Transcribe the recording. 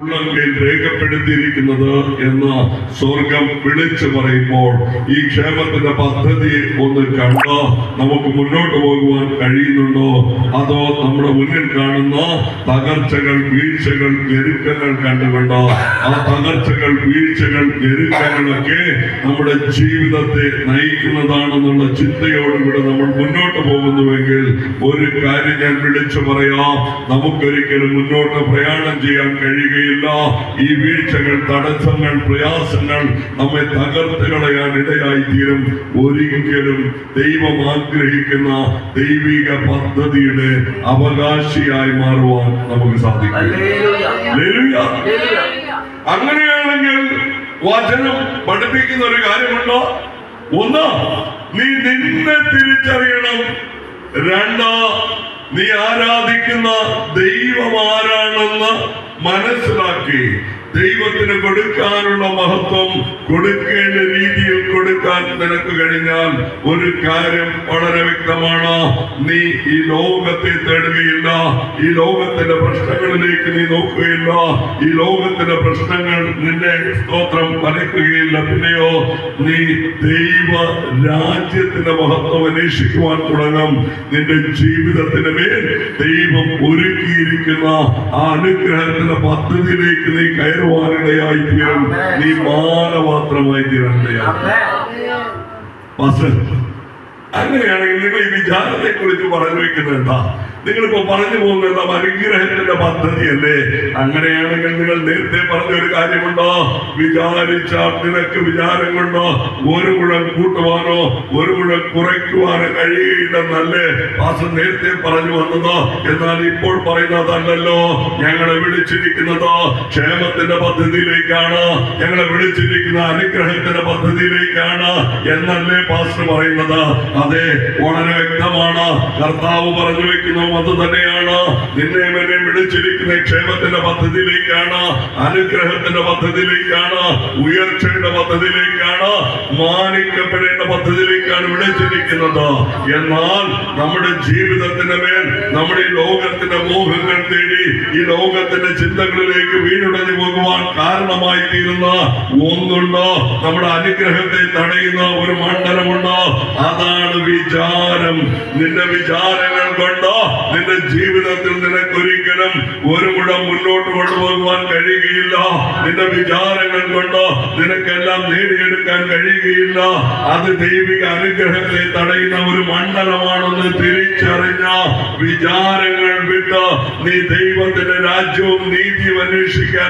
രേഖപ്പെടുത്തിയിരിക്കുന്നത് എന്ന് സ്വർഗം വിളിച്ചു പറയുമ്പോൾ ഈ ക്ഷേമത്തിന്റെ പദ്ധതി ഒന്ന് കണ്ടോ നമുക്ക് മുന്നോട്ട് പോകുവാൻ കഴിയുന്നുണ്ടോ? അതോ നമ്മുടെ മുന്നിൽ കാണുന്ന തകർച്ചകൾ, വീഴ്ചകൾ, ഞെരുക്കങ്ങൾ കണ്ടുകൊണ്ടോ? ആ തകർച്ചകൾ, വീഴ്ചകൾ, ഞെരുക്കങ്ങളൊക്കെ നമ്മുടെ ജീവിതത്തെ നയിക്കുന്നതാണെന്നുള്ള ചിന്തയോടുകൂടെ നമ്മൾ മുന്നോട്ട് പോകുന്നുവെങ്കിൽ ഒരു കാര്യം ഞാൻ വിളിച്ചു പറയാം, നമുക്കൊരിക്കലും മുന്നോട്ട് പ്രയാണം ചെയ്യാൻ കഴിയുകയില്ല. ഈ വീഴ്ചകൾ, തടസ്സങ്ങൾ, പ്രയാസങ്ങൾ നമ്മെ തകർത്ത് കളയാൻ ഇടയായി തീരും. ഒരിക്കലും ദൈവം ആഗ്രഹിക്കുന്ന ദൈവിക പദ്ധതിയുടെ അവകാശിയായി മാറുവാൻ നമുക്ക് സാധിക്കും. അങ്ങനെയാണെങ്കിൽ വചനം പഠിപ്പിക്കുന്ന ഒരു കാര്യമുണ്ടോ? ഒന്ന്, നീ നിന്നെ തിരിച്ചറിയണം. രണ്ട്, നീ ആരാധിക്കുന്ന ദൈവം ആരാണെന്ന് മനസ്സിലാക്കി ദൈവത്തിന് കൊടുക്കാനുള്ള മഹത്വം കൊടുക്കേണ്ട രീതിയിൽ കൊടുക്കാൻ നിനക്ക് കഴിഞ്ഞാൽ ഒരു കാര്യം വളരെ വ്യക്തമാണ്, നീ ഈ ലോകത്തെ തേടുകയില്ല, ഈ ലോകത്തിന്റെ പ്രശ്നങ്ങളിലേക്ക് നീ നോക്കുകയില്ല, ഈ ലോകത്തിന്റെ പ്രശ്നങ്ങൾ നിന്നെ സ്തോത്രം വരയ്ക്കുകയില്ല. പിന്നെയോ നീ ദൈവ രാജ്യത്തിന്റെ മഹത്വം അന്വേഷിക്കുവാൻ തുടങ്ങും. നിന്റെ ജീവിതത്തിന് മേൽ ദൈവം ഒരുക്കിയിരിക്കുന്ന ആ അനുഗ്രഹത്തിന്റെ പദ്ധതിയിലേക്ക് നീ കയറുവാനിടയായി തീരും. നീ മാനമാത്രമായി തീരണ്ടയാണ്. അങ്ങനെയാണെങ്കിൽ നിങ്ങൾ ഈ വിചാരത്തെ കുറിച്ച് പറഞ്ഞു വെക്കുന്നത് എന്താ? നിങ്ങളിപ്പോ പറഞ്ഞു പോകുന്ന അനുഗ്രഹത്തിന്റെ പദ്ധതിയല്ലേ? അങ്ങനെയാണെങ്കിൽ നിങ്ങൾ നേരത്തെ പറഞ്ഞ ഒരു കാര്യമുണ്ടോ? വിചാരിച്ചാൽ നിനക്ക് വിചാരം കൊണ്ടോ ഒരു മുഴം കൂട്ടുവാനോ ഒരു മുഴം കുറയ്ക്കുവാനോ കഴിയുകയില്ലെന്നല്ലേ പാസ്റ്റർ നേരത്തെ പറഞ്ഞു വന്നതോ? എന്നാൽ ഇപ്പോൾ പറയുന്നതല്ലല്ലോ. ഞങ്ങളെ വിളിച്ചിരിക്കുന്നതോ ക്ഷേമത്തിന്റെ പദ്ധതിയിലേക്കാണ്, ഞങ്ങളെ വിളിച്ചിരിക്കുന്ന അനുഗ്രഹത്തിന്റെ പദ്ധതിയിലേക്കാണ് എന്നല്ലേ പാസ്റ്റർ പറയുന്നത്? അതെ, വളരെ വ്യക്തമാണ്. കർത്താവ് പറഞ്ഞു വെക്കുന്നു അത് തന്നെയാണ്. നിന്നെ എന്നെ വിളിച്ചിരിക്കുന്ന ക്ഷേമത്തിന്റെ പദ്ധതിയിലേക്കാണ്, അനുഗ്രഹത്തിന്റെ പദ്ധതിയിലേക്കാണ്, ഉയർച്ചയുടെ പദ്ധതിയിലേക്കാണ്, മാനിക്കപ്പെടേണ്ട പദ്ധതിയിലേക്കാണ് വിളിച്ചിരിക്കുന്നത്. എന്നാൽ നമ്മുടെ ജീവിതത്തിന്റെ മേൽ നമ്മുടെ ഈ ലോകത്തിന്റെ മോഹങ്ങൾ തേടി ഈ ലോകത്തിന്റെ ചിന്തകളിലേക്ക് വീണുടഞ്ഞു പോകുവാൻ കാരണമായി തീരുന്ന ഒന്നുണ്ടോ? നമ്മുടെ അനുഗ്രഹത്തെ തടയുന്ന ഒരു മണ്ഡലമുണ്ടോ? അതാണ് വിചാരം. നിന്റെ വിചാരങ്ങൾ കൊണ്ടോ നിന്റെ ജീവിതത്തിൽ നിനക്കൊരിക്കലും ഒരു മുഴം മുന്നോട്ട് കൊണ്ടുപോകുവാൻ കഴിയുകയില്ല. നിന്റെ വിചാരങ്ങൾ കൊണ്ടോ നിനക്കെല്ലാം നേടിയെടുക്കാൻ കഴിയുകയില്ല. അത് ദൈവിക അനുഗ്രഹത്തെ തടയുന്ന ഒരു മണ്ഡലമാണെന്ന് തിരിച്ചറിഞ്ഞ വിചാരങ്ങൾ വിട്ട് നീ ദൈവത്തിന്റെ രാജ്യവും നീതിയും അന്വേഷിക്കാൻ